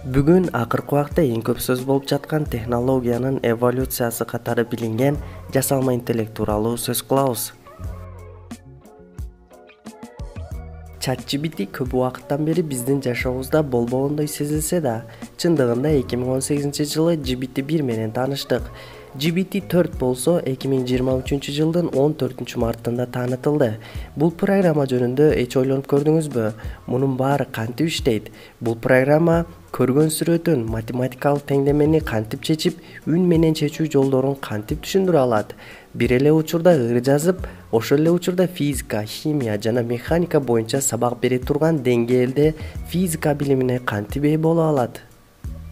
Бүгүн акыркы убакта эң көп сөз болуп жаткан технологиянын эволюциясы катары билинген жасалма интеллект тууралуу сөз кылабыз. ChatGPT көп убакыттан бери биздин жашообузда болбогондой сезилсе да, чындыгында 2018-жылы GPT-1 менен тааныштык. GPT-4 болсо 2023-жылдын 14-мартында таанытылды. Бул программа жөнүндө эч ойлонуп көрдүңүзбү? Мунун баары кантип иштейт? Бул программа көргөн сүрөтүн математикалык теңдемени кантип чечип, үн менен чечүү жолдорун кантип түшүндүрө алат? Бир эле учурда ыр жазып, ошол эле учурда физика, химия жана механика боюнча сабак бере турган деңгээлде физика билимине кантип ээ боло алат?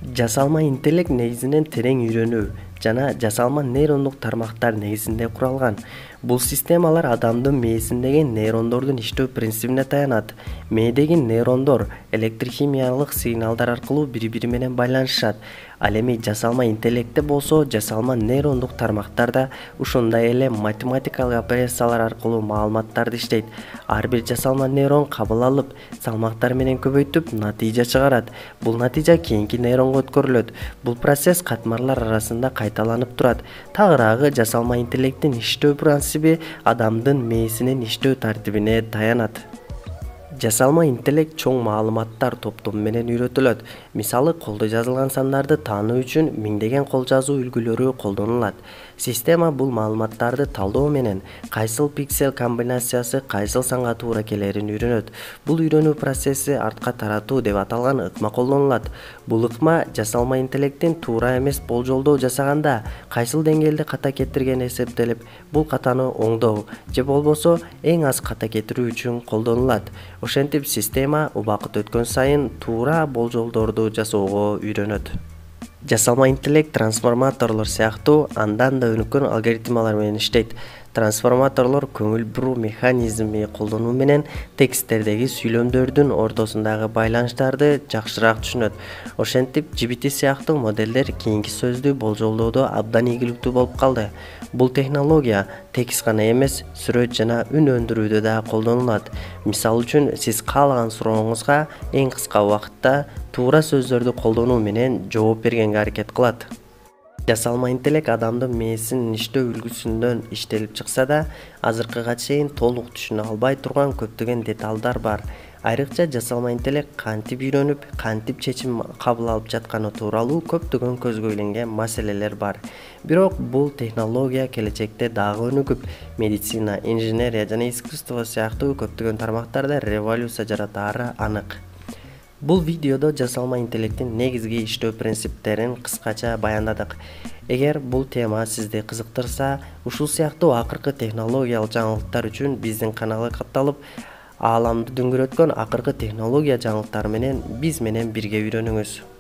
Жасалма интеллект негизинен терең үйрөнүү жана жасалма нейрондук тармактар негизинде куралган. Бул системалар адамдын мээсиндеги нейрондордун иштөө принцибине таянат. Мээдеги нейрондор электрохимиялык сигналдар аркылуу бири-бири менен байланышат. Ал эми жасалма интеллектте болсо, жасалма нейрондук тармактарда ушундай эле математикалык операциялар аркылуу маалыматтарды иштейт. Ар бир жасалма нейрон кабыл алып, салмактар менен көбөйтүп, натыйжа чыгарат. Бул натыйжа кийинки нейронго өткөрүлөт. Бул процесс катмарлар арасында кайталанып турат. Тагыраагы жасалма интеллекттин иштөө принциби адамдын мээсинин иштөө тартибине таянат. Жасалма интеллект чоң маалыматтар топтому менен үйрөтүлөт. Мисалы, колдо жазылган сандарды таануу үчүн миңдеген кол жазуу үлгүлөрү колдонулат. Система бул маалыматтарды талдоо менен кайсыл пиксель комбинациясы кайсыл санга туура келерин үйрөнөт. Бул үйрөнүү процесси артка таратуу деп аталган ыкма колдонулат. Бул ыкма жасалма интеллекттин туура эмес болжолдоо жасаганда кайсыл деңгээлде ката кетиргени эсептелип, бул катаны оңдоо же болбосо эң аз ката кетирүү үчүн колдонулат. Ошентип система убакыт өткөн сайын туура болжолдорду жасоого үйрөнөт. Жасалма интеллект трансформаторлор сыяктуу андан да өнүккөн алгоритмалар менен иштейт. Трансформаторлор көңүл буруу механизми колдонуу менен тексттердеги сүйлөмдөрдүн ортосундагы байланыштарды жакшыраак түшүнөт. Ошентип GPT сыяктуу моделдер кийинки сөздү болжолдоодо абдан ийгиликтүү болуп калды. Бул технология текст гана эмес, сүрөт жана үн өндүрүүдө да колдонулат. Мисалы үчүн, сиз каалаган сурооңузга эң кыска убакытта туура сөздөрдү колдонуу менен жооп бергенге аракет кылат. Жасалма интеллект адамдын мээсинин иштөө үлгүсүндөн иштелип чыкса да, азыркыга чейин толук түшүнө албай турган көптөгөн деталдар бар. Айрыкча жасалма интеллект кантип үйрөнүп, кантип чечим кабыл алып жатканы тууралуу көптөгөн көзгө илинген маселелер бар. Бирок бул технология келечекте дагы өнүгүп, медицина, инженерия жана искусство сыяктуу көптөгөн тармактарда революция жаратаары анык. Бул видеодо жасалма интеллекттин негизги иштөө принциптерин кыскача баяндадык. Эгер бул тема сизди кызыктырса, ушул сыяктуу акыркы технологиялык жаңылыктар үчүн биздин каналга катталып, ааламды дөңгөрөткөн акыркы технология жаңылыктары менен биз менен бирге үйрөнүңүз.